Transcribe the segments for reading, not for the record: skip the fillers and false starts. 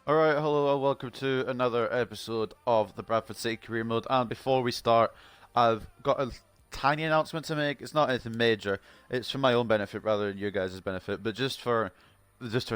Alright, hello and welcome to another episode of the Bradford City Career Mode. And before we start, I've got a tiny announcement to make. It's not anything major. It's for my own benefit rather than your guys' benefit, but just for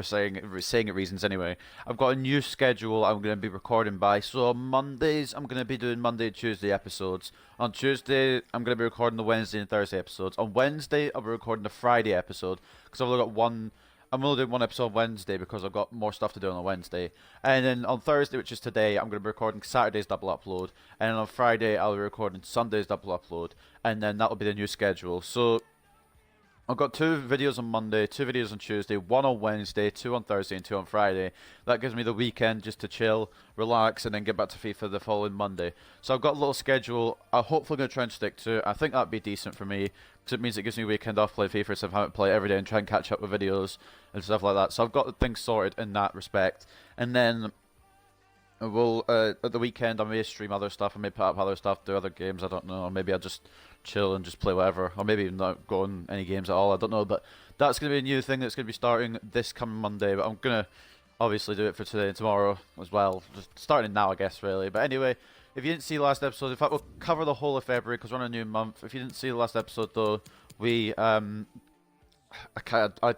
saying it reasons anyway. I've got a new schedule I'm going to be recording by. So on Mondays, I'm going to be doing Monday and Tuesday episodes. On Tuesday, I'm going to be recording the Wednesday and Thursday episodes. On Wednesday, I'll be recording the Friday episode because I've only got one. I'm only doing one episode on Wednesday because I've got more stuff to do on a Wednesday. And then on Thursday, which is today, I'm going to be recording Saturday's double upload. And then on Friday, I'll be recording Sunday's double upload. And then that'll be the new schedule. So I've got 2 videos on Monday, 2 videos on Tuesday, 1 on Wednesday, 2 on Thursday, and 2 on Friday. That gives me the weekend just to chill, relax, and then get back to FIFA the following Monday. So I've got a little schedule I'm hopefully going to try and stick to. I think that'd be decent for me, because it means it gives me a weekend off play FIFA, so I haven't played every day and try and catch up with videos and stuff like that. So I've got things sorted in that respect. And then at the weekend I may stream other stuff, I may put up other stuff, do other games, I don't know, or maybe I'll just chill and just play whatever, or maybe not go on any games at all, I don't know, but that's going to be a new thing that's going to be starting this coming Monday, but I'm going to obviously do it for today and tomorrow as well, just starting now I guess really. But anyway, if you didn't see the last episode, in fact we'll cover the whole of February because we're on a new month. If you didn't see the last episode though, I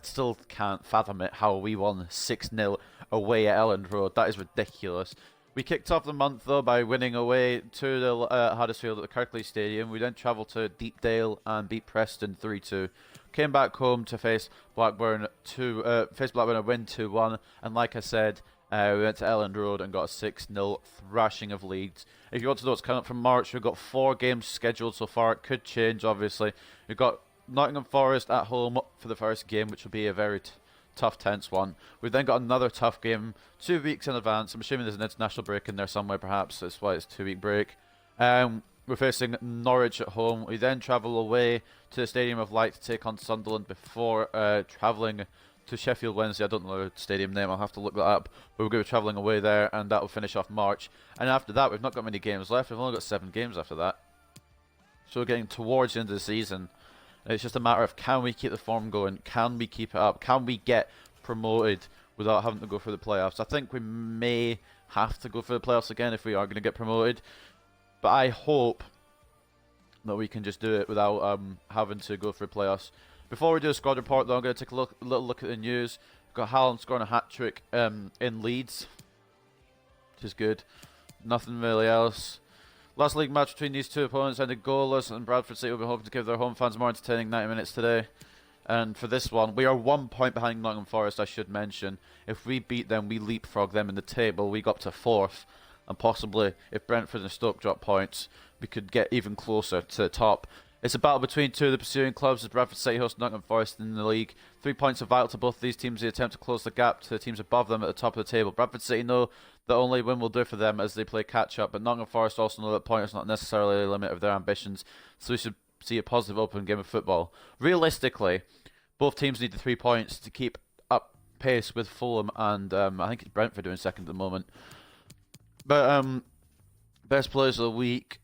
still can't fathom it how we won 6-0 away at Elland Road. That is ridiculous. We kicked off the month though by winning away to the Huddersfield at the Kirklees Stadium. We then travelled to Deepdale and beat Preston 3-2. Came back home to face Blackburn and win 2-1. And like I said, we went to Elland Road and got a 6-0 thrashing of Leeds. If you want to know what's coming up from March, we've got 4 games scheduled so far. It could change obviously. We've got Nottingham Forest at home for the first game, which will be a very tough, tense one. We've then got another tough game 2 weeks in advance. I'm assuming there's an international break in there somewhere, perhaps. That's why it's a 2-week break. We're facing Norwich at home. We then travel away to the Stadium of Light to take on Sunderland before travelling to Sheffield Wednesday. I don't know the stadium name, I'll have to look that up. But we're going to be travelling away there, and that will finish off March. And after that, we've not got many games left. We've only got 7 games after that. So we're getting towards the end of the season. It's just a matter of, can we keep the form going? Can we keep it up? Can we get promoted without having to go for the playoffs? I think we may have to go for the playoffs again if we are going to get promoted. But I hope that we can just do it without having to go for the playoffs. Before we do a squad report though, I'm going to take a little look at the news. We've got Haaland scoring a hat-trick in Leeds, which is good. Nothing really else. Last league match between these two opponents ended goalless, and Bradford City will be hoping to give their home fans more entertaining 90 minutes today. And for this one, we are 1 point behind Nottingham Forest, I should mention. If we beat them, we leapfrog them in the table. We go up to 4th, and possibly, if Brentford and Stoke drop points, we could get even closer to the top. It's a battle between 2 of the pursuing clubs as Bradford City host Nottingham Forest in the league. 3 points are vital to both these teams. They attempt to close the gap to the teams above them at the top of the table. Bradford City know that only win will do for them as they play catch-up, but Nottingham Forest also know that point is not necessarily the limit of their ambitions, so we should see a positive open game of football. Realistically, both teams need the 3 points to keep up pace with Fulham and I think it's Brentford doing second at the moment. But best players of the week,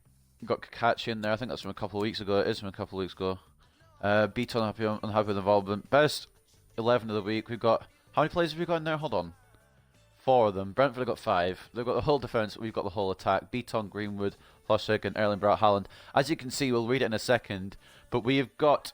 got Kakachi in there. I think that's from a couple of weeks ago. It is from a couple of weeks ago. Beaton unhappy with involvement. Best 11 of the week. We've got, how many players have we got in there? Hold on. 4 of them. Brentford have got 5. They've got the whole defence. We've got the whole attack. Beaton, Greenwood, Hlosik and Erling Braut Haaland. As you can see, we'll read it in a second, but we've got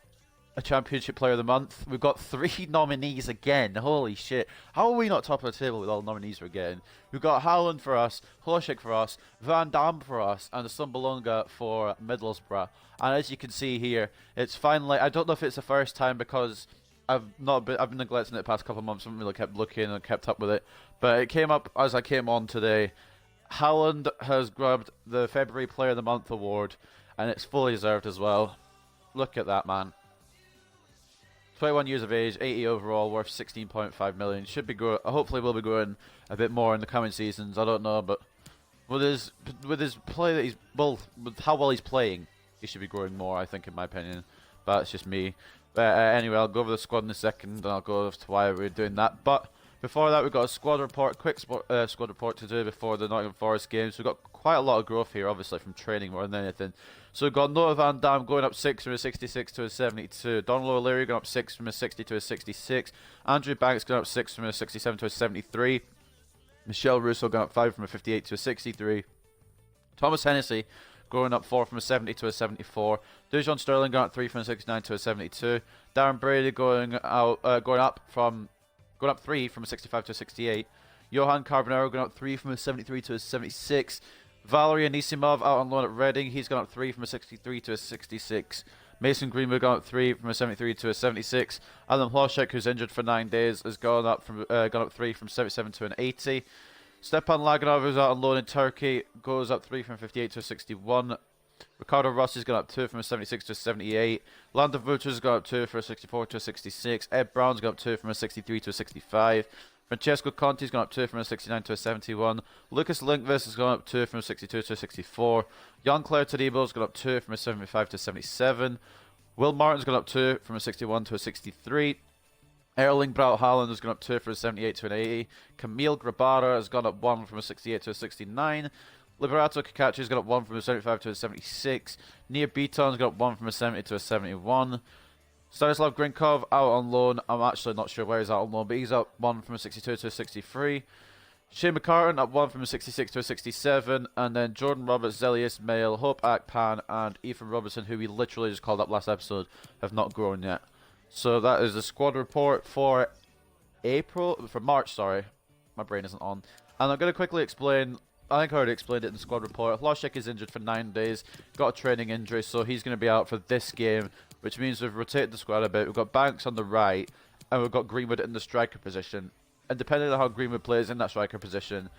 a Championship Player of the Month. We've got 3 nominees again. Holy shit. How are we not top of the table with all the nominees we're getting? We've got Haaland for us, Hlosik for us, Van Dam for us, and Sumbalonga for Middlesbrough. And as you can see here, it's finally, I don't know if it's the first time because I've been neglecting it the past couple of months. I haven't really kept looking and kept up with it. But it came up as I came on today. Haaland has grabbed the February Player of the Month award, and it's fully deserved as well. Look at that, man. 21 years of age, 80 overall, worth 16.5 million. Should be hopefully will be growing a bit more in the coming seasons. I don't know, but with his play that with how well he's playing, he should be growing more, I think, in my opinion. But it's just me. But anyway, I'll go over the squad in a second, and I'll go over to why we're doing that. But before that, we've got a squad report, squad report to do before the Nottingham Forest games. We've got quite a lot of growth here, obviously, from training more than anything. So we've got Noah Van Dam going up 6 from a 66 to a 72. Donald O'Leary going up 6 from a 60 to a 66. Andrew Banks going up 6 from a 67 to a 73. Michelle Russo going up 5 from a 58 to a 63. Thomas Hennessy going up 4 from a 70 to a 74. Dujon Sterling going up 3 from a 69 to a 72. Darren Brady going up 3 from a 65 to a 68. Johan Carbonero going up 3 from a 73 to a 76. Valery Anisimov out on loan at Reading. He's gone up 3 from a 63 to a 66. Mason Greenwood gone up 3 from a 73 to a 76. Adam Hloshek, who's injured for 9 days, has gone up 3 from 77 to an 80. Stepan Laganov, who's out on loan in Turkey, goes up 3 from 58 to a 61. Ricardo Rossi's gone up 2 from a 76 to a 78. Landa Vucci's gone up 2 from a 64 to a 66. Ed Brown's gone up 2 from a 63 to a 65. Francesco Conti's gone up 2 from a 69 to a 71. Lucas Linkvis has gone up 2 from a 62 to a 64. Jan-Claire Todibo's gone up 2 from a 75 to a 77. Will Martin's gone up 2 from a 61 to a 63. Erling Braut Haaland has gone up 2 from a 78 to an 80. Camille Grabara has gone up 1 from a 68 to a 69. Liberato Kakachi has gone up 1 from a 75 to a 76. Nir Beaton's gone up 1 from a 70 to a 71. Stanislav Grinkov out on loan. I'm actually not sure where he's out on loan, but he's up 1 from a 62 to a 63. Shane McCartan up 1 from a 66 to a 67. And then Jordan Roberts, Zelius Mail, Hope Akpan, and Ethan Robertson, who we literally just called up last episode, have not grown yet. So that is the squad report for March, sorry. My brain isn't on. And I'm going to quickly explain. I think I already explained it in the squad report. Hloshek is injured for 9 days. Got a training injury, so he's going to be out for this game, which means we've rotated the squad a bit. We've got Banks on the right, and we've got Greenwood in the striker position. And depending on how Greenwood plays in that striker position,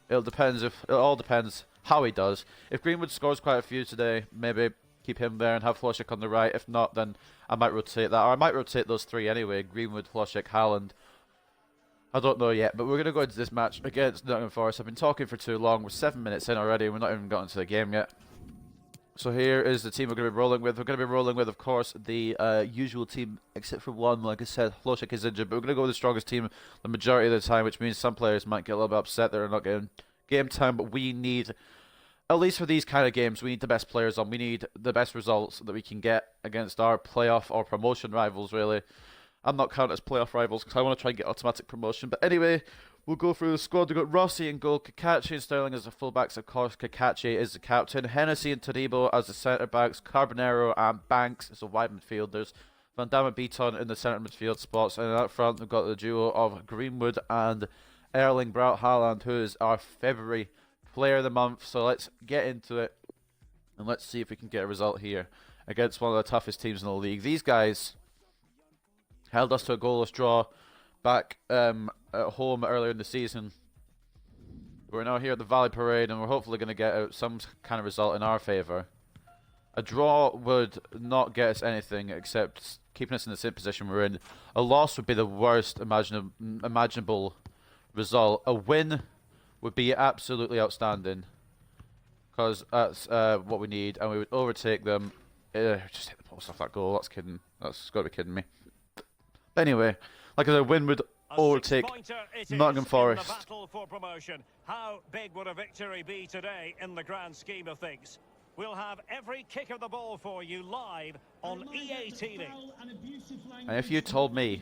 it all depends how he does. If Greenwood scores quite a few today, maybe keep him there and have Hloshek on the right. If not, then I might rotate that. Or I might rotate those three anyway. Greenwood, Hloshek, Haaland. I don't know yet, but we're going to go into this match against Nottingham Forest. I've been talking for too long. We're 7 minutes in already, and we're not even gotten to the game yet. So here is the team we're going to be rolling with. We're going to be rolling with, of course, the usual team, except for one. Like I said, Hloshek is injured, but we're going to go with the strongest team the majority of the time, which means some players might get a little bit upset that they're not getting game time, but we need, at least for these kind of games, we need the best players on. We need the best results that we can get against our playoff or promotion rivals, really. I'm not counting as playoff rivals because I want to try and get automatic promotion. But anyway, we'll go through the squad. We've got Rossi in goal, Kakachi and Sterling as the fullbacks. Of course, Kakachi is the captain. Hennessy and Todibo as the centre-backs. Carbonero and Banks as the wide midfielders. Van Damme and Beaton in the centre midfield spots. And up front, we've got the duo of Greenwood and Erling Braut Haaland, who is our February player of the month. So let's get into it. And let's see if we can get a result here against one of the toughest teams in the league. These guys held us to a goalless draw back at home earlier in the season. We're now here at the Valley Parade, and we're hopefully going to get out some kind of result in our favour. A draw would not get us anything except keeping us in the same position we're in. A loss would be the worst imaginable result. A win would be absolutely outstanding, because that's what we need, and we would overtake them. Just hit the post off that goal. That's kidding. That's got to be kidding me. Anyway, like I said, win would overtake Nottingham Forest. Battle for promotion. How big would a victory be today in the grand scheme of things? We'll have every kick of the ball for you live on EA TV. And if you told me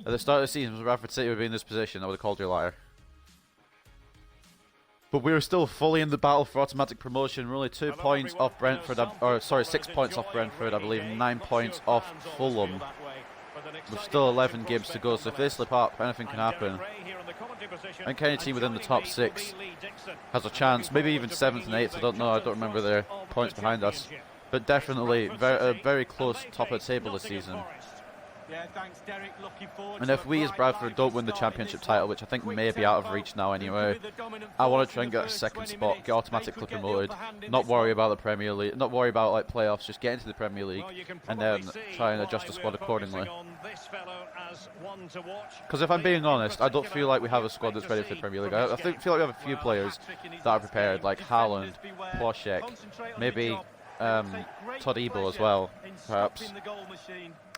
at the start of the season Bradford City would be in this position, I would have called you a liar. But we're still fully in the battle for automatic promotion. We're only 2 points off Brentford, or sorry, 6 points off Brentford, I believe, 9 points off Fulham. With still 11 games to go, so if they slip up, anything can happen. I think any team within the top 6 has a chance, maybe even 7th and 8th, I don't know, I don't remember their points behind us. But definitely very close top of the table this season. And if we as Bradford don't win the championship title, which I think may be out of reach now anyway, I want to try and get a second spot, get automatically promoted, not worry about the Premier League, not worry about like playoffs, just get into the Premier League and then try and adjust the squad accordingly. Because if I'm being honest, I don't feel like we have a squad that's ready for the Premier League. I feel like we have a few players that are prepared, like Haaland, Hloshek, maybe Todibo as well, perhaps.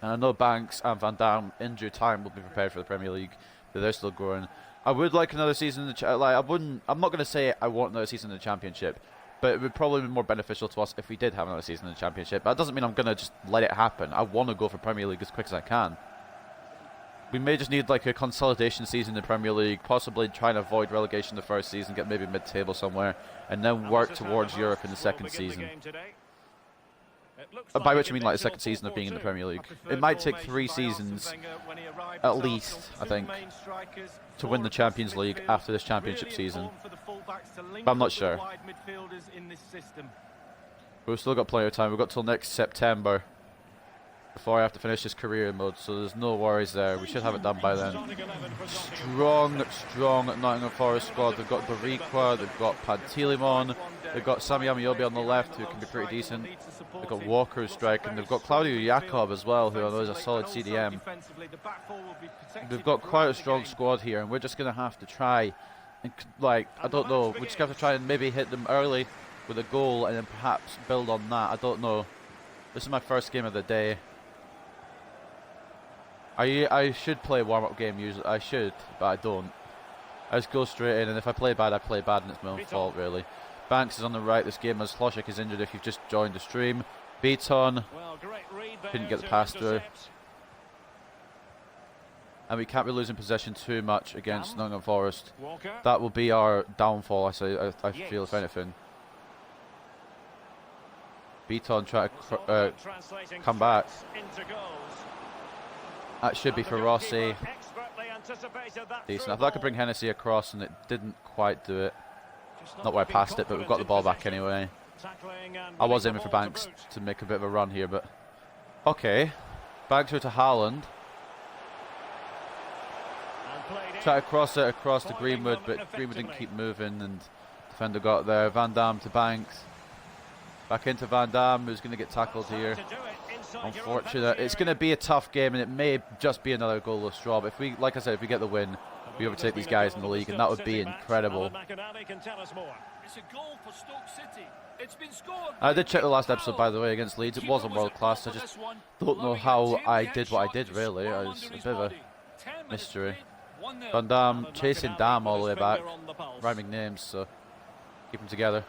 And I know Banks and Van Damme injury time will be prepared for the Premier League, but they're still growing. I would like another season in the I'm not going to say I want another season in the Championship, but it would probably be more beneficial to us if we did have another season in the Championship. But that doesn't mean I'm going to just let it happen. I want to go for Premier League as quick as I can. We may just need like a consolidation season in the Premier League, possibly try and avoid relegation the first season, get maybe mid-table somewhere, and then work towards Europe in the second season. By which I mean like the second season of being in the Premier League. It might take 3 seasons, at least, I think, to win the Champions League after this championship season. But I'm not sure. We've still got plenty of time. We've got till next September before I have to finish this career mode, so there's no worries there. We should have it done by then. Strong Nottingham Forest squad. They've got Barikwa, they've got Pantilimon, they've got Sami Amiobi on the left, who can be pretty decent. They've got Walker who's striking, they've got Claudio Jakob as well, who I know is a solid CDM. They've got quite a strong squad here, and we're just going to have to try and, like, I don't know, we just have to try and maybe hit them early with a goal and then perhaps build on that. I don't know. This is my first game of the day. I should play a warm-up game usually. I should, but I don't. I just go straight in, and if I play bad, I play bad, and it's my own fault, really. Banks is on the right this game as Hlošek is injured if you've just joined the stream. Beaton couldn't get the pass through. And we can't be losing possession too much against Nottingham Forest. That will be our downfall, I feel, if anything. Beaton try to come back. That should be for Rossi. Decent. I thought I could bring Hennessy across and it didn't quite do it. Not where I passed it, but we've got the ball back anyway. I was aiming for Banks to make a bit of a run here, but... Okay. Banks through to Haaland. Try to cross it across to Greenwood, but Greenwood didn't keep moving and defender got there. Van Dam to Banks. Back into Van Dam, who's going to get tackled here. Unfortunate. It's going to be a tough game, and it may just be another goalless draw. But if we, like I said, if we get the win, we overtake these guys in the league, and that would be incredible. I did check the last episode, by the way, against Leeds. It wasn't world class. I just don't know how I did what I did, really. It was a bit of a mystery. Van Dam chasing Dam all the way back. Rhyming names, so keep them together.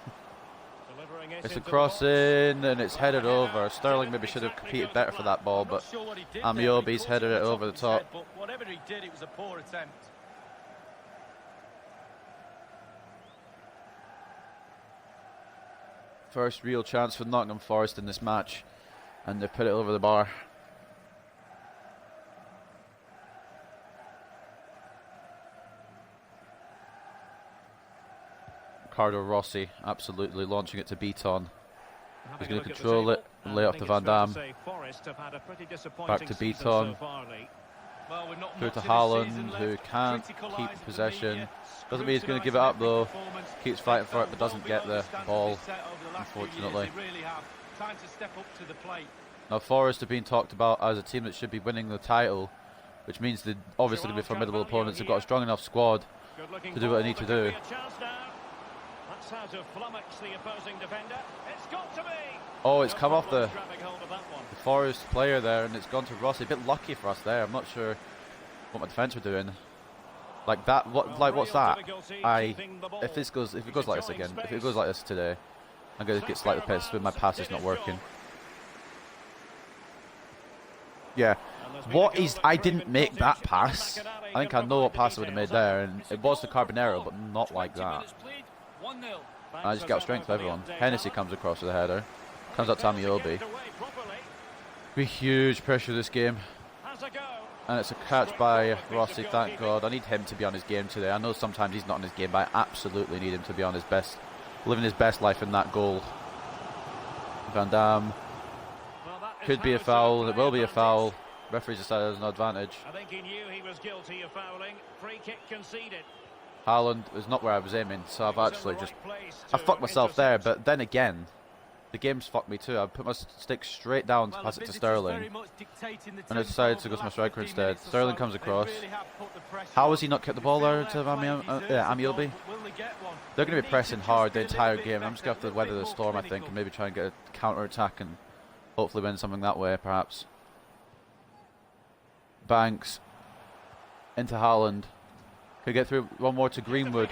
It's a crossing and it's headed over. Sterling maybe should have competed better for that ball, but Amiobi's headed it over the top. Whatever he did, it was a poor attempt. First real chance for Nottingham Forest in this match, and they've put it over the bar. Ricardo Rossi absolutely launching it to Beaton. He's going to control it and lay off to Van Dam. Back to Beaton. Through to Haaland, who can't keep possession. Doesn't mean he's going to give it up though. Keeps fighting for it but doesn't get the ball, unfortunately. Now Forest have been talked about as a team that should be winning the title, which means they're obviously going to be formidable opponents. They've got a strong enough squad to do what they need to do. How to flummox the opposing defender. It's got to be. Oh, it's come off the Forest player there, and it's gone to Rossi. A bit lucky for us there. I'm not sure what my defence were doing. Like that. What's that? If it goes like this again, if it goes like this today, I'm going to get slightly pissed when my pass is not working. Yeah. What is? I didn't make that pass. I think I know what pass I would have made there, and it was the Carbonero, but not like that. I just got strength for everyone. Hennessy comes across with a header. Comes up to Amiobi. Be huge pressure this game. And it's a catch by Rossi, thank God. I need him to be on his game today. I know sometimes he's not on his game, but I absolutely need him to be on his best, living his best life in that goal. Van Dam. Could be a foul. It will be a foul. Referee's decided there's no advantage. I think he knew he was guilty of fouling. Free kick conceded. Haaland is not where I was aiming, so I've actually just... I fucked myself there, but then again, the game's fucked me too. I put my stick straight down to pass it to Sterling, and I decided to go to my striker instead. Sterling comes across. How has he not kept the ball there to Amiobi? They're going to be pressing hard the entire game. I'm just going to have to weather the storm, I think, and maybe try and get a counter-attack and hopefully win something that way, perhaps. Banks into Haaland. Could get through one more to Greenwood.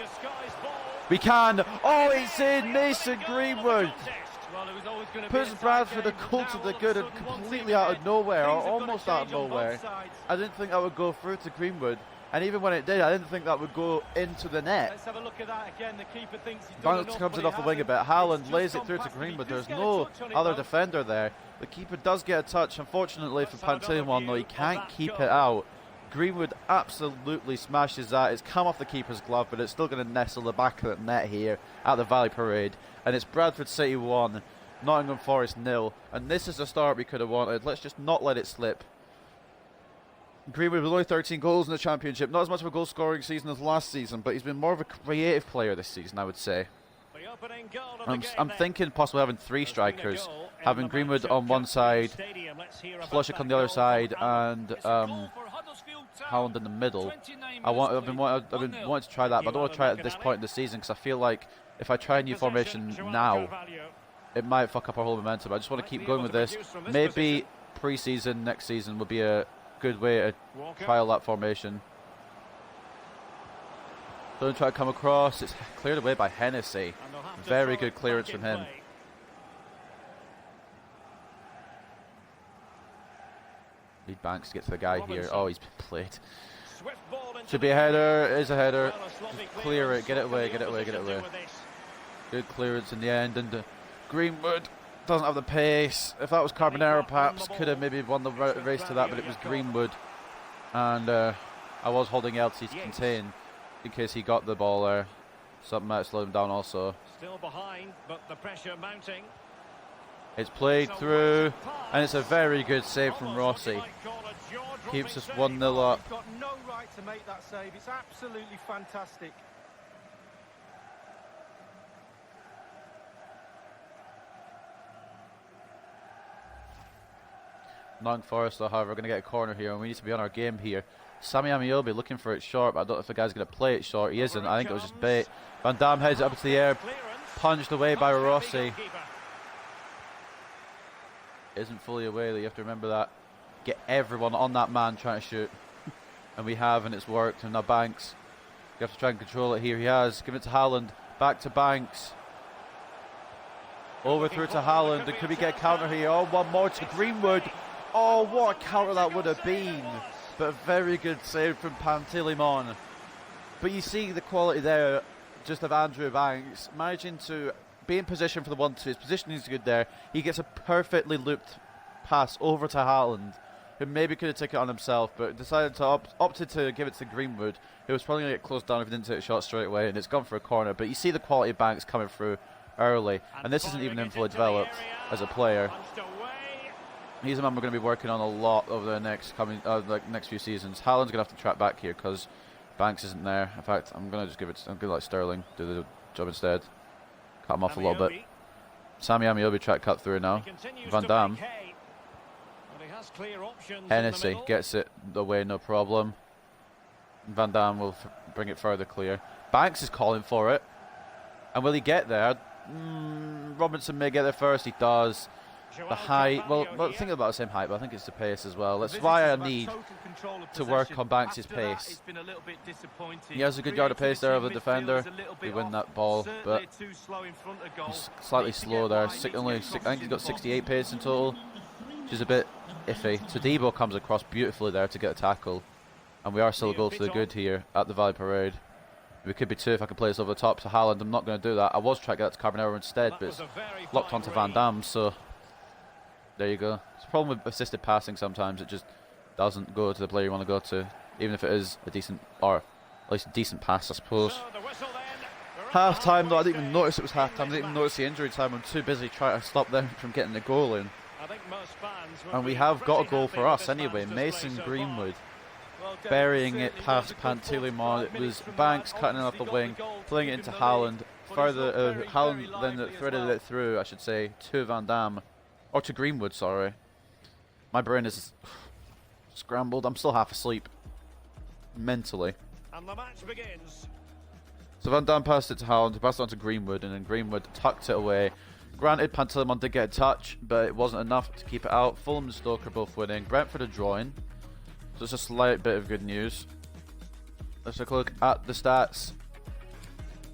We can! Oh, it's in! Mason Greenwood! Well, it was always going to Puts Bradford a goal to the good and completely out of nowhere, or almost out of nowhere. I didn't think that would go through to Greenwood, and even when it did, I didn't think that would go into the net. Let's have a look at that again. The keeper thinks he's done Banks enough, comes but in he off the wing a hasn't. bit. Haaland It's lays just it through gone to past him. He Greenwood. does There's get a no touch on it, other though. defender there. The keeper does get a touch. Unfortunately for Let's have another Pantilimon, though, he view of can't that keep goal. it out. Greenwood absolutely smashes that. It's come off the keeper's glove, but it's still going to nestle the back of the net here at the Valley Parade. And it's Bradford City 1, Nottingham Forest 0. And this is the start we could have wanted. Let's just not let it slip. Greenwood with only 13 goals in the Championship. Not as much of a goal-scoring season as last season, but he's been more of a creative player this season, I would say. The opening goal of the game I'm then. thinking possibly having three There's been a strikers, goal in having the Greenwood match on at one Cupcake side, Stadium. Let's hear about Flushik that on the other goal side, from Alan. and It's a goal for Huddersfield Town. Haaland in the middle. 29 I've minutes been played. wanting 1-0. to try that, but I don't want to try it at Looking this at point it. in the season because I feel like if I try a new formation Possession, Joao now, Carvalho. it might fuck up our whole momentum. I just want to Might keep be going able with to this. produce from this Maybe position. pre-season next season would be a good way to Walker. trial that formation. Don't try to come across. It's cleared away by Hennessy. And they'll have to Very throw good it clearance back in from him. play. Need Banks to get to the guy here. Robinson. Oh, he's been played. Swift ball into Should be the a header. Is a header. Well, a sloppy Just clear it. Get it What away. can Get the it away. Get it opposition away. do with this? Good clearance in the end, and Greenwood doesn't have the pace. If that was Carbonero, perhaps could have maybe won the race to that, but it was Greenwood, and I was holding LT to contain in case he got the ball there. Something might slow him down also. Still behind, but the pressure mounting. It's played through, and it's a very good save from Almost what you Rossi. might call a jaw-dropping Keeps us save. 1-0 up. He's got no right to make that save. It's absolutely fantastic. Nottingham Forest, however, are going to get a corner here, and we need to be on our game here. Sammy Amiobi looking for it short, but I don't know if the guy's going to play it short. He isn't. I think it was just bait. Van Dam heads it up into the air, Clearance. punched away by Not Rossi. the goalkeeper. Isn't fully away, you have to remember that. Get everyone on that man trying to shoot. And we have, and it's worked. And now Banks, you have to try and control it here. He has. Give it to Haaland. Back to Banks. Over through to Haaland. And could we get a counter here? Oh, one more to Greenwood. Oh, what a counter that would have been. But a very good save from Pantilimon. But you see the quality there just of Andrew Banks managing to be in position for the 1-2. His positioning is good there. He gets a perfectly looped pass over to Haaland, who maybe could have taken it on himself, but decided to opted to give it to Greenwood, who was probably going to get closed down if he didn't take a shot straight away, and it's gone for a corner. But you see the quality of Banks coming through early, and this isn't even him fully developed as a player. Punched away. He's a man we're going to be working on a lot over the next next few seasons. Haaland's going to have to track back here because Banks isn't there. In fact, I'm going to just give it. I'm going to let Sterling do the job instead. Cut him off a little bit. Amiobi. Sammy Amiobi track cut through now. He continues Van to Dam. make hay. But he has clear options in the Hennessy middle. gets it away, no problem. Van Dam will bring it further clear. Banks is calling for it. And will he get there? Robinson may get there first. He does. Joao The height, well, Carvalho think here. about the same height, but I think it's the pace as well. That's The why I visitors have need total control of to work possession. on Banks' After that, pace. it's been a little bit disappointing. He has a good yard of pace there over the Creativity in defender. midfield is a little We bit win off. that ball, Certainly but too slow in front of goal. he's slightly Needs to slow get there. wide, needs to Only get I think crosses he's in got the 68 box. pace in total, which is a bit iffy. Tadibo comes across beautifully there to get a tackle, and we are still a goal to the good here at the Valley Parade. We could be two if I can play this over the top to Haaland. I'm not going to do that. I was trying to get that to Carbonero instead, That but was it's a very locked fine onto Van read. Dam, so there you go. It's a problem with assisted passing sometimes. It just doesn't go to the player you want to go to, even if it is a decent, or at least a decent pass, I suppose. So the whistle then. We're Half at time though, I halfway didn't even through notice it was half time. I in didn't even this notice the injury time. I'm too busy trying to stop them from getting the goal in. match. I think most fans would And we be have got a pretty goal happy for with us this anyway. man's Mason display so Greenwood Well, Derek, burying it certainly past was a good 45 Pantilimon. It minutes was from Banks that. cutting it off the Obviously wing, got the goal to playing it keep into in the lead, Haaland. but it's Further, looked very, Haaland very then lively as threaded well. it through, I should say, to Van Dam. Or to Greenwood, sorry. My brain is scrambled. I'm still half asleep. Mentally. And the match begins. So Van Dam passed it to Haaland, he passed it on to Greenwood, and then Greenwood tucked it away. Granted, Pantilimon did get a touch, but it wasn't enough to keep it out. Fulham and Stoke are both winning. Brentford are drawing. So it's a slight bit of good news. Let's take a look at the stats.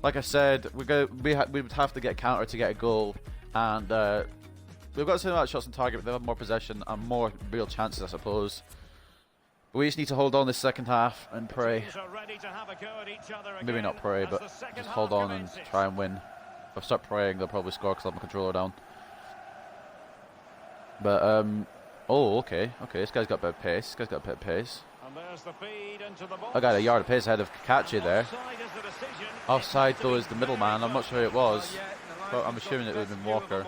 Like I said, we would have to get a counter to get a goal. And we've got the same amount of shots on target, but they have more possession and more real chances, I suppose. But we just need to hold on this second half and pray. Maybe not pray, but just hold on and try and win. If I start praying, they'll probably score because I have my controller down. But, oh, okay. Okay, this guy's got a bit of pace. This guy's got a bit of pace. I got a yard of pace ahead of Kakachi there. Offside, though, is the middleman. I'm not sure who it was. But I'm assuming it would have been Walker.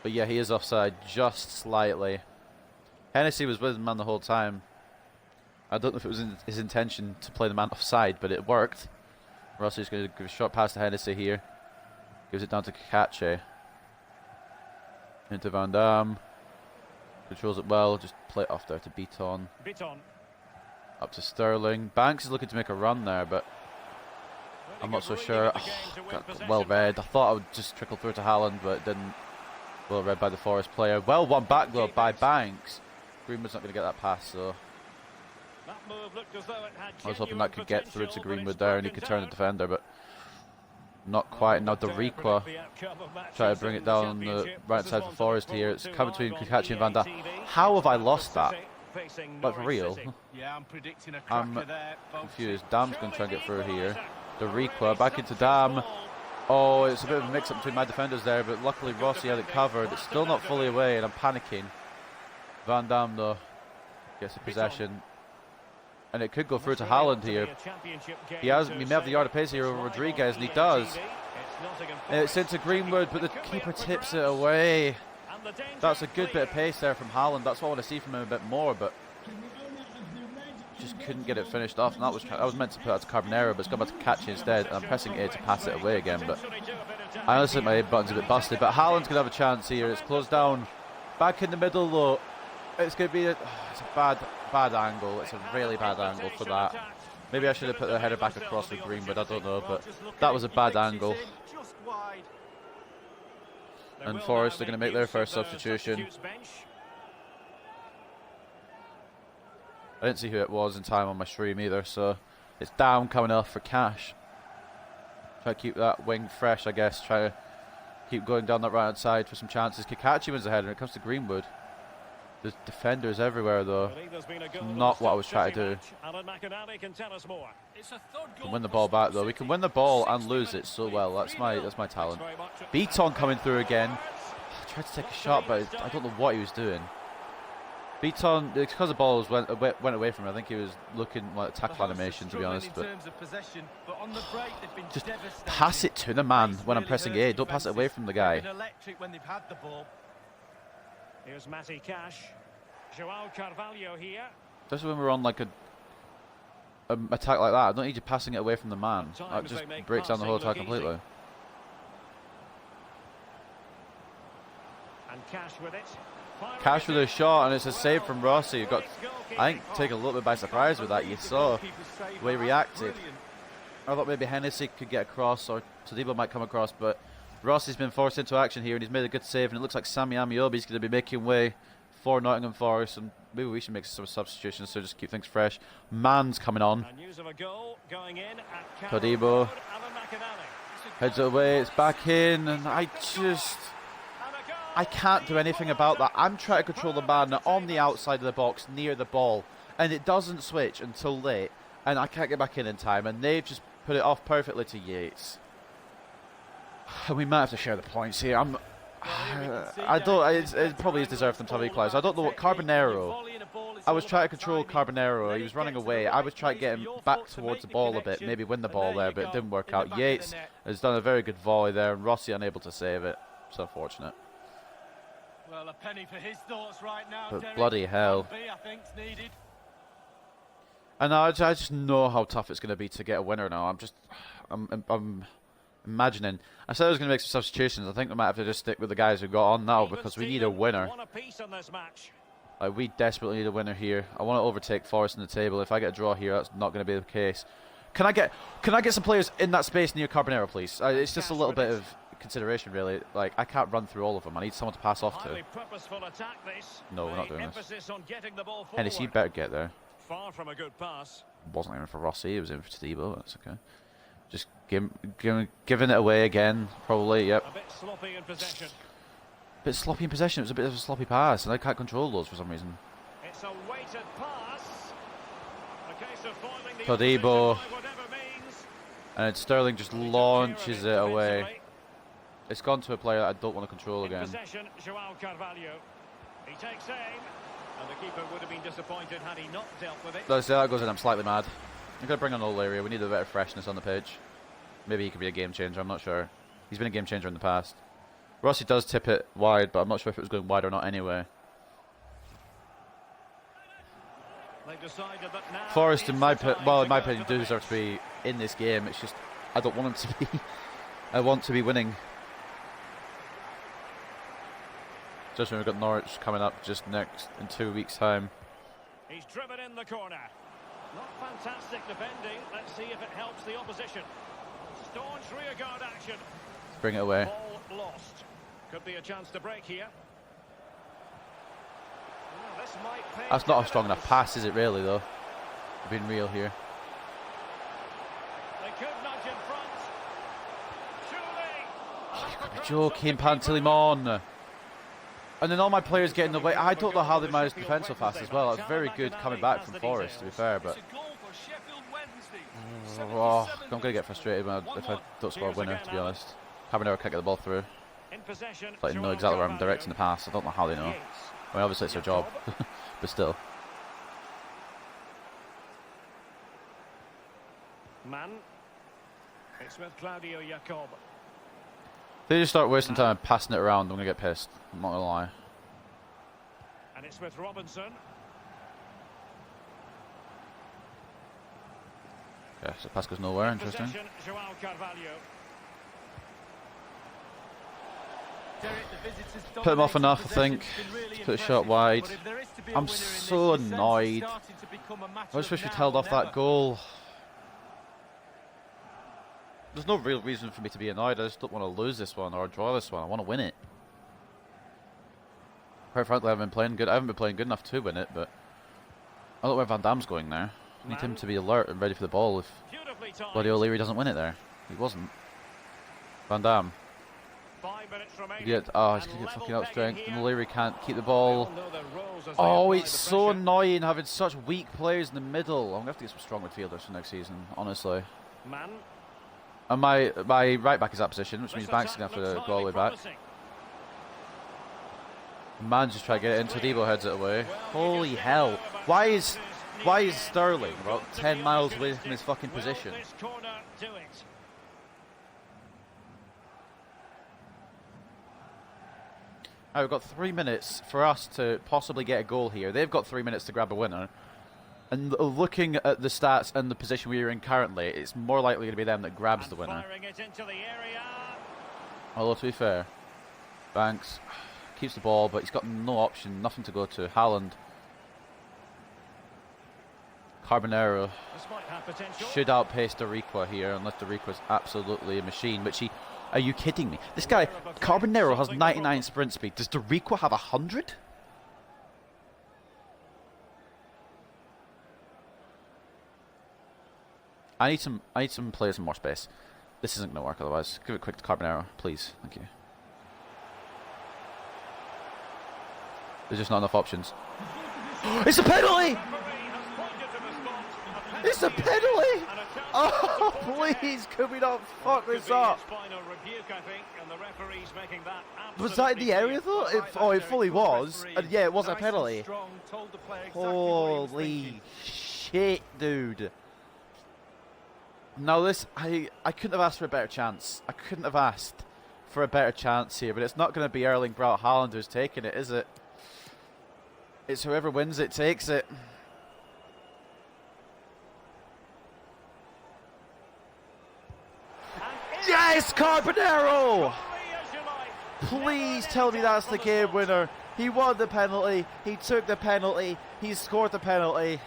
But yeah, he is offside just slightly. Hennessy was with the man the whole time. I don't know if it was his intention to play the man offside, but it worked. Rossi's going to give a short pass to Hennessy here. Gives it down to Kakachi. Into Van Dam. Controls it well. Just play it off there to Beaton. Up to Sterling. Banks is looking to make a run there, but I'm not so sure. Oh, got well read. I thought I would just trickle through to Haaland, but it didn't. Well read by the Forest player. Well won back though by Banks. Greenwood's not going to get that pass, so I was hoping that could get through to Greenwood there and he could turn the defender, but not quite. Now Doriqua try to bring it down on the right side of the Forest here. It's coming between Kakachi and Van Dam. How have I lost that? Like for real? I'm confused. Dam's going to try and get through here. Doriqua back into Dam. Oh, it's a bit of a mix-up between my defenders there, but luckily Rossi had it covered. It's still not fully away, and I'm panicking. Van Dam, though, gets the possession. And it could go through to Haaland here. He may have the yard of pace here over Rodriguez, and he does. And it's into Greenwood, but the keeper tips it away. That's a good bit of pace there from Haaland. That's what I want to see from him a bit more, but just couldn't get it finished off. And that was meant to put that to Carbonero, but it's gone back to Kakachi instead. And I'm pressing A to pass it away again, but I honestly think my A button's a bit busted. But Haaland's going to have a chance here. It's closed down. Back in the middle, though. It's going to be it's a bad angle. It's a really bad angle for that. Maybe I should have put the header back across with Greenwood. I don't know, but that was a bad angle. And Forest are going to make their first substitution. I didn't see who it was in time on my stream either, so it's down coming off for Cash. Try to keep that wing fresh, I guess. Try to keep going down that right hand side for some chances. Kakachi wins the header, and it comes to Greenwood. There's defenders everywhere, though. Not what I was trying to do. Can win the ball back, though. We can win the ball and lose it so well. That's my talent. Beaton coming through again. I tried to take a shot, but I don't know what he was doing. Beaton, because the ball went away from him, I think he was looking like tackle animation, to be honest. But just pass it to the man when I'm pressing A. Don't pass it away from the guy. Here's Matty Cash. Joao Carvalho here. Especially when we're on like a attack like that. I don't need you passing it away from the man. That just breaks down the whole attack completely. And Cash with it. Cash with a shot, and it's a save from Rossi. Who got, I think, taken a little bit by surprise with that. You saw the way he reacted. I thought maybe Hennessy could get across, or Todibo might come across, but Rossi's been forced into action here, and he's made a good save, and it looks like Sammy Amiobi's going to be making way for Nottingham Forest, and maybe we should make some substitutions to just keep things fresh. Man's coming on. Todibo heads it away, it's back in, and I can't do anything about that. I'm trying to control the man on the outside of the box near the ball, and it doesn't switch until late, and I can't get back in time, and they've just put it off perfectly to Yates. We might have to share the points here. It probably is deserved them to have equalised. I don't know what Carbonero. I was trying to control Carbonero. He was running away. I was trying to get him back towards the ball a bit, maybe win the ball there, but it didn't work out. Yates has done a very good volley there, and Rossi unable to save it. It's unfortunate. Well, a penny for his thoughts right now. But bloody hell. And I just know how tough it's going to be to get a winner now. I'm imagining. I said I was going to make some substitutions. I think we might have to just stick with the guys who got on now because we need a winner. Like, we desperately need a winner here. I want to overtake Forest in the table. If I get a draw here, that's not going to be the case. Can I get some players in that space near Carbonero, please? It's just a little bit of consideration, really. Like, I can't run through all of them. I need someone to pass off to. No, we're not doing this. Hennessy, you better get there. Far from a good pass. Wasn't even for Rossi. It was in for Todibo. That's okay. Just giving it away again, probably. Yep. A bit sloppy in possession. Bit sloppy in possession. It was a bit of a sloppy pass, and I can't control those for some reason. It's a weighted pass. A case of foiling the Todibo. opposition by whatever means. And Sterling just launches it away. It's gone to a player that I don't want to control In again. possession, João Carvalho. He takes aim, and the keeper would have been disappointed had he not dealt with it. Let's say that goes in. I'm slightly mad. I'm gonna bring on O'Leary. We need a bit of freshness on the pitch. Maybe he could be a game changer. I'm not sure. He's been a game changer in the past. Rossi does tip it wide, but I'm not sure if it was going wide or not anyway. They've decided that now Forest, in my is the time well, to in my go opinion, for the do deserve match. to be in this game. It's just I don't want them to be. I want to be winning. Just when we've got Norwich coming up just next in 2 weeks' time. He's driven in the corner. Not fantastic defending. Let's see if it helps the opposition. Staunch rearguard action. Bring it away. Ball lost. Could be a chance to break here. Well, this might pay That's not a strong dividends. enough pass, is it really, though? Being real here. They could nudge in front. Surely. You could be joking, Pantilimon. And then all my players getting away. I don't know how they managed to defend so fast as well. It's very good coming back from Forest, to be fair, but oh, I'm going to get frustrated when if I don't score a winner, to be honest. Carbonero can't get the ball through. In possession. Like, they know exactly where I'm directing the pass. I don't know how they know. I mean, obviously it's their job, but still. Man. It's with Claudio Jacob. If they just start wasting time passing it around, I'm going to get pissed. I'm not going to lie. And it's with Robinson. Okay, so pass goes nowhere. Interesting. Possession, João Carvalho. Put him off enough, I think. Put a shot wide. I'm so annoyed. I just wish we'd held off that goal. There's no real reason for me to be annoyed. I just don't want to lose this one or draw this one. I want to win it. Quite frankly, I haven't been playing good. I haven't been playing good enough to win it, but I don't know where Van Damme's going there. I need him to be alert and ready for the ball if Beautifully timed. bloody O'Leary doesn't win it there. He wasn't. Van Damme. 5 minutes remaining. He's going to get fucking outstrength. And O'Leary can't keep the ball. Oh, it's so annoying having such weak players in the middle. I'm going to have to get some strong midfielders for next season, honestly. Man. And my right back is that position, which means Banks is going to have to go all the way back. Man just try to get it in. Todibo heads it away. Holy hell. Why is Sterling about 10 miles away from his fucking position? This corner do it. Right, we've got 3 minutes for us to possibly get a goal here. They've got 3 minutes to grab a winner. And looking at the stats and the position we are in currently, it's more likely going to be them that grabs the winner. Firing it into the area. Although, to be fair, Banks keeps the ball, but he's got no option, nothing to go to. Haaland. Carbonero This might have potential. should outpace Doriqua here, unless Doriqua's absolutely a machine, which he... Are you kidding me? This guy, Carbonero, has 99 sprint speed. Does Doriqua have 100? I need some players in more space. This isn't going to work otherwise. Give it quick to Carbonero, please. Thank you. There's just not enough options. It's a penalty! It's a penalty! Oh, please, could we not fuck this up? Was that in the area though? It fully was. And yeah, it was a penalty. Holy shit, dude. Now this, I couldn't have asked for a better chance. I couldn't have asked for a better chance here, but it's not going to be Erling Braut Haaland who's taking it, is it? It's whoever wins it takes it. Yes, Carbonero! Please tell me that's the game winner. He won the penalty. He took the penalty. He scored the penalty.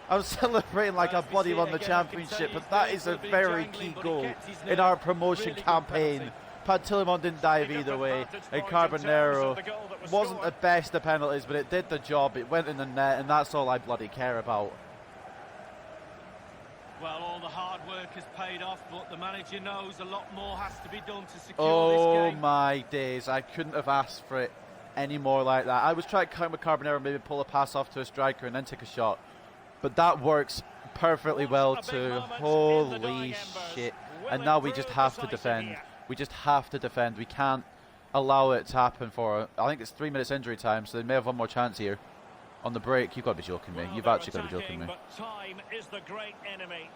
I was celebrating like I bloody won the championship, but that is a very key goal in our promotion campaign. Pantilimon didn't dive either way, and Carbonero wasn't the best of penalties, but it did the job. It went in the net, and that's all I bloody care about. Well, all the hard work has paid off, but the manager knows a lot more has to be done to secure Oh this game. my days, I couldn't have asked for it any more like that. I was trying to count with Carbonero, maybe pull a pass off to a striker and then take a shot. But that works perfectly well too. Holy shit. And now we just have to defend. We just have to defend. We can't allow it to happen for, I think it's 3 minutes injury time, so they may have one more chance here. On the break, you've got to be joking me. You've actually got to be joking me. But time is the great enemy.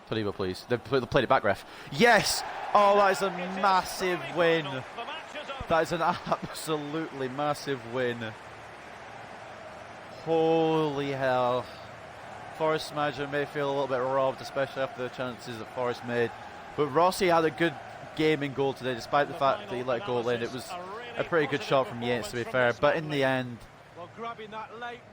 Taliba, please. They've played it back, ref. Yes! Oh, that is a massive win. That is an absolutely massive win. Holy hell. Forest manager may feel a little bit robbed, especially after the chances that Forest made. But Rossi had a good game in goal today, despite the fact that he let a goal in. It was a pretty good shot from Yates, to be fair. But in the end,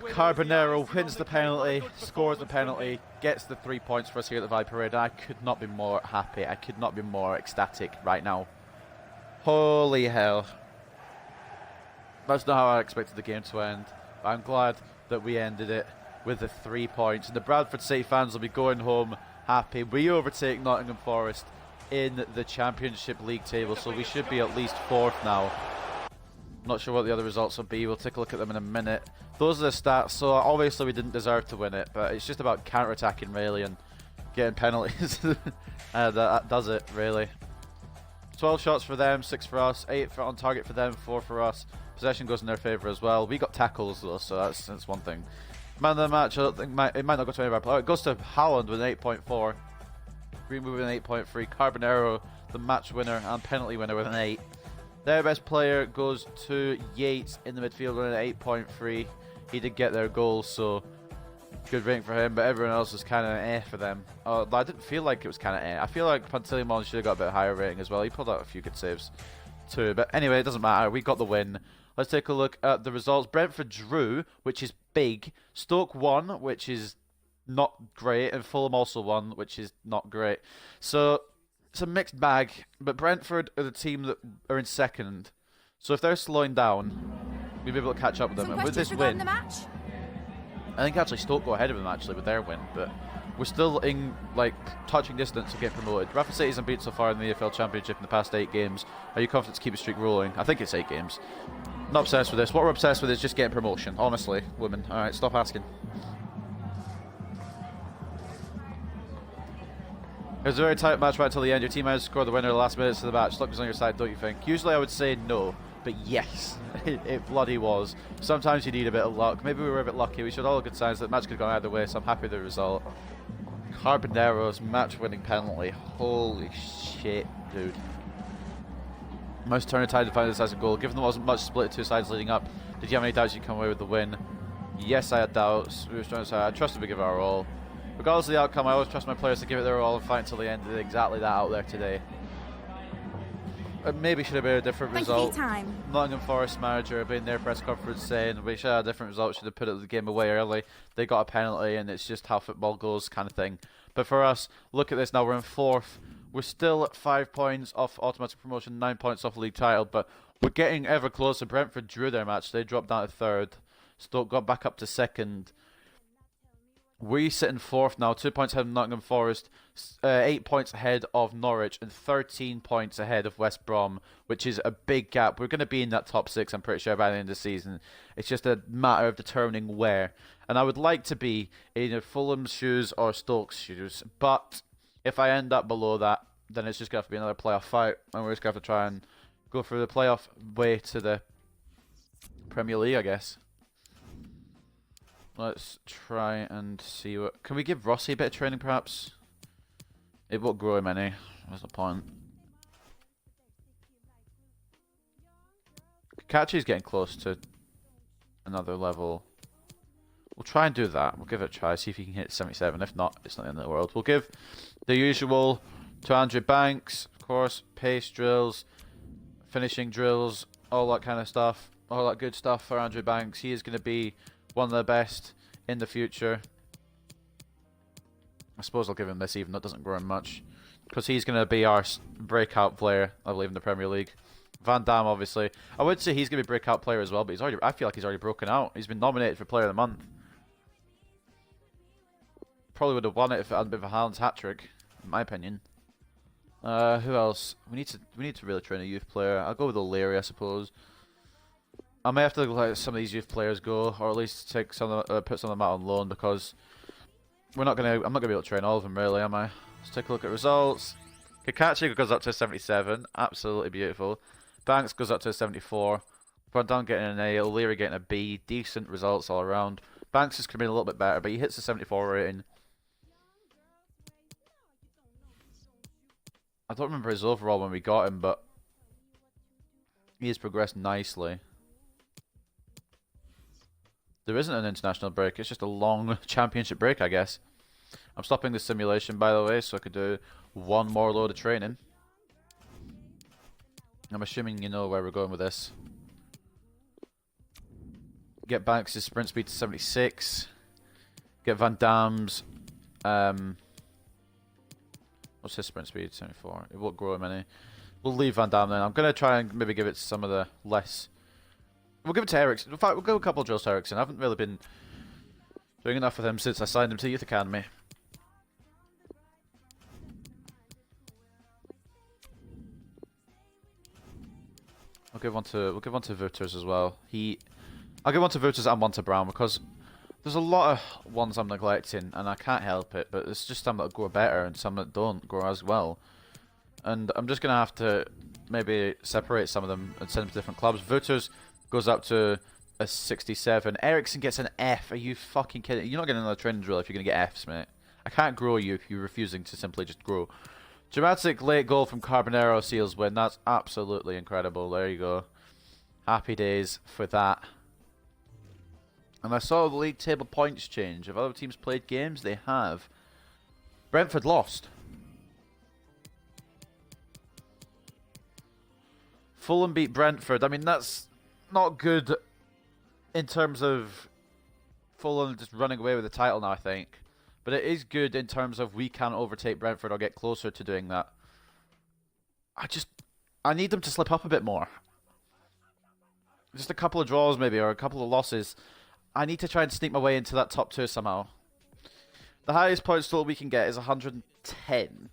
Carbonero wins the penalty, scores the penalty, gets the 3 points for us here at the Vibe Parade. I could not be more happy. I could not be more ecstatic right now. Holy hell. That's not how I expected the game to end. I'm glad that we ended it with the 3 points. And the Bradford City fans will be going home happy. We overtake Nottingham Forest in the Championship League table, so we should be at least 4th now. Not sure what the other results will be. We'll take a look at them in a minute. Those are the stats. So obviously we didn't deserve to win it, but it's just about counter-attacking really and getting penalties. That does it really. 12 shots for them, 6 for us, 8 on target for them, 4 for us. Possession goes in their favour as well. We got tackles though, so that's one thing. Man of the match, I don't think it might not go to any of our players. It goes to Haaland with an 8.4. Greenwood with an 8.3. Carbonero, the match winner and penalty winner with an 8. Their best player goes to Yates in the midfield with an 8.3. He did get their goal, so good rating for him, but everyone else was kind of eh for them. I didn't feel like it was kind of eh. I feel like Pantilimon should have got a bit higher rating as well. He pulled out a few good saves too, but anyway, it doesn't matter. We got the win. Let's take a look at the results. Brentford drew, which is big. Stoke won, which is not great, and Fulham also won, which is not great. So it's a mixed bag, but Brentford are the team that are in second. So if they're slowing down, we'll be able to catch up with them. And with this win, the match? I think actually Stoke go ahead of them actually with their win, but we're still in like touching distance of getting promoted. Bradford City's unbeaten so far in the EFL Championship in the past 8 games. Are you confident to keep the streak rolling? I think it's 8 games. Not obsessed with this. What we're obsessed with is just getting promotion. Honestly, women. All right, stop asking. It was a very tight match right until the end. Your team managed to score the winner in the last minutes of the match. Luck was on your side, don't you think? Usually I would say no, but yes, it bloody was. Sometimes you need a bit of luck. Maybe we were a bit lucky. We showed all the good signs that the match could have gone either way, so I'm happy with the result. Carbonero's match-winning penalty. Holy shit, dude. Most turner tide to find a decisive goal. Given there wasn't much split at 2 sides leading up, did you have any doubts you'd come away with the win? Yes, I had doubts. We were trying to say I trusted we give it our all. Regardless of the outcome, I always trust my players to give it their all and fight until the end. Did exactly that out there today. Maybe should have been a different result. Nottingham Forest manager been in their press conference saying we should have a different result, should have put the game away early. They got a penalty and it's just how football goes kind of thing. But for us, look at this now, we're in 4th. We're still at 5 points off automatic promotion, 9 points off the league title, but we're getting ever closer. Brentford drew their match, they dropped down to 3rd. Stoke got back up to 2nd. We sit in 4th now, 2 points ahead of Nottingham Forest, 8 points ahead of Norwich, and 13 points ahead of West Brom, which is a big gap. We're going to be in that top 6, I'm pretty sure, by the end of the season. It's just a matter of determining where. And I would like to be in either Fulham's shoes or Stoke's shoes, but if I end up below that, then it's just going to have to be another playoff fight, and we're just going to have to try and go through the playoff way to the Premier League, I guess. Let's try and see what... Can we give Rossi a bit of training, perhaps? It won't grow him any. What's the point? Kakachi's getting close to another level. We'll try and do that. We'll give it a try, see if he can hit 77. If not, it's not the end of the world. We'll give the usual to Andrew Banks, of course. Pace drills, finishing drills, all that kind of stuff. All that good stuff for Andrew Banks. He is going to be one of the best in the future. I suppose I'll give him this even though it doesn't grow him much, because he's going to be our breakout player, I believe, in the Premier League. Van Dam, obviously. I would say he's going to be a breakout player as well, but I feel like he's already broken out. He's been nominated for Player of the Month. probably would have won it if it hadn't been for Haaland's hat-trick, in my opinion. Who else? We need to really train a youth player. I'll go with O'Leary, I suppose. I may have to let some of these youth players go, or at least take some put some of them out on loan, because I'm not gonna be able to train all of them, really, am I? Let's take a look at results. Kakachi goes up to a 77, absolutely beautiful. Banks goes up to a 74. Van Dam getting an A, O'Leary getting a B. Decent results all around. Banks is coming a little bit better, but he hits the 74 rating. I don't remember his overall when we got him, but he has progressed nicely. There isn't an international break, it's just a long championship break, I guess. I'm stopping the simulation, by the way, so I could do one more load of training. I'm assuming you know where we're going with this. Get Banks' sprint speed to 76. Get Van Dam's... what's his sprint speed? 74. It won't grow him any. We'll leave Van Dam then. I'm going to try and maybe give it to some of the less... We'll give it to Ericsson. In fact, we'll go a couple of drills to Ericsson. I haven't really been doing enough with him since I signed him to Youth Academy. We'll give one to Wouters as well. I'll give one to Wouters and one to Brown, because there's a lot of ones I'm neglecting and I can't help it, but it's just some that grow better and some that don't grow as well. And I'm just gonna have to maybe separate some of them and send them to different clubs. Wouters goes up to a 67. Ericsson gets an F. Are you fucking kidding? You're not getting another training drill if you're gonna get Fs, mate. I can't grow you if you're refusing to simply just grow. Dramatic late goal from Carbonero seals win. That's absolutely incredible. There you go. Happy days for that. And I saw the league table points change. Have other teams played games? They have. Brentford lost. Fulham beat Brentford. I mean, that's not good in terms of Fulham just running away with the title now, I think. But it is good in terms of we can't overtake Brentford or get closer to doing that. I need them to slip up a bit more. Just a couple of draws maybe, or a couple of losses. I need to try and sneak my way into that top 2 somehow. The highest points total we can get is 110.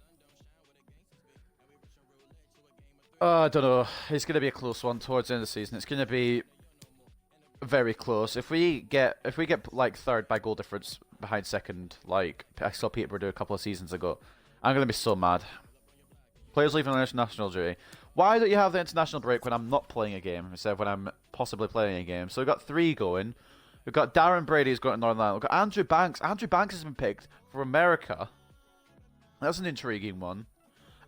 I don't know. It's going to be a close one towards the end of the season. It's going to be very close. If we get like third by goal difference behind second, like I saw Peterborough do a couple of seasons ago, I'm going to be so mad. Players leaving on international duty. Why don't you have the international break when I'm not playing a game instead of when I'm possibly playing a game? So we've got 3 going. We've got Darren Brady who's going to Northern Ireland. We've got Andrew Banks. Andrew Banks has been picked for America. That's an intriguing one.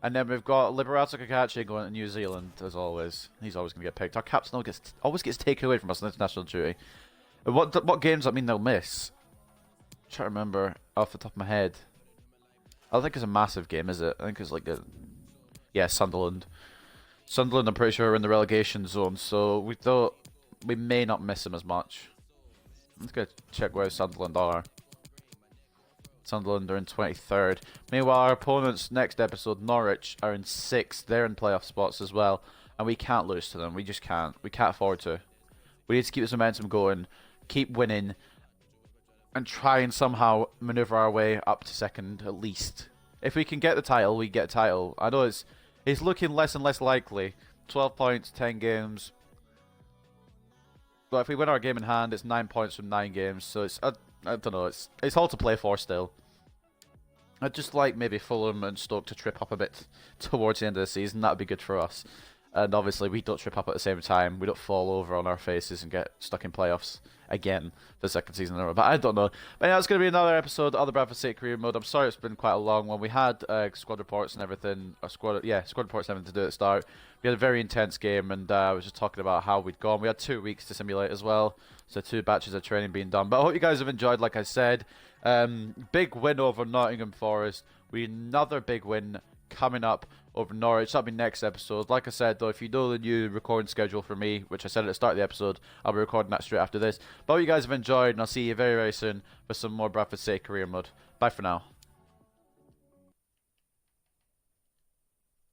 And then we've got Liberato Kakachi going to New Zealand, as always. He's always going to get picked. Our captain always gets taken away from us on international duty. What games does that mean they'll miss? I'm trying to remember off the top of my head. I don't think it's a massive game, is it? I think it's like a... Yeah, Sunderland. Sunderland, I'm pretty sure, are in the relegation zone, so we thought we may not miss them as much. Let's go check where Sunderland are. Sunderland are in 23rd. Meanwhile, our opponents next episode, Norwich, are in 6th. They're in playoff spots as well. And we can't lose to them. We just can't. We can't afford to. We need to keep this momentum going. Keep winning. And try and somehow maneuver our way up to 2nd, at least. If we can get the title, we get a title. I know it's looking less and less likely. 12 points, 10 games. But if we win our game in hand, it's 9 points from 9 games. So it's... I don't know, it's all to play for still. I'd just like maybe Fulham and Stoke to trip up a bit towards the end of the season. That would be good for us. And obviously we don't trip up at the same time. We don't fall over on our faces and get stuck in playoffs again for the 2nd season in a row. But I don't know. But yeah, it's going to be another episode of the Bradford State Career Mode. I'm sorry it's been quite a long one. We had squad reports and everything. Squad reports and everything to do at the start. We had a very intense game, and I was just talking about how we'd gone. We had 2 weeks to simulate as well. So 2 batches of training being done. But I hope you guys have enjoyed, like I said. Big win over Nottingham Forest. Another big win coming up over Norwich. That'll be next episode. Like I said, though, if you know the new recording schedule for me, which I said at the start of the episode, I'll be recording that straight after this. But I hope you guys have enjoyed, and I'll see you very, very soon for some more Bradford State Career Mode. Bye for now.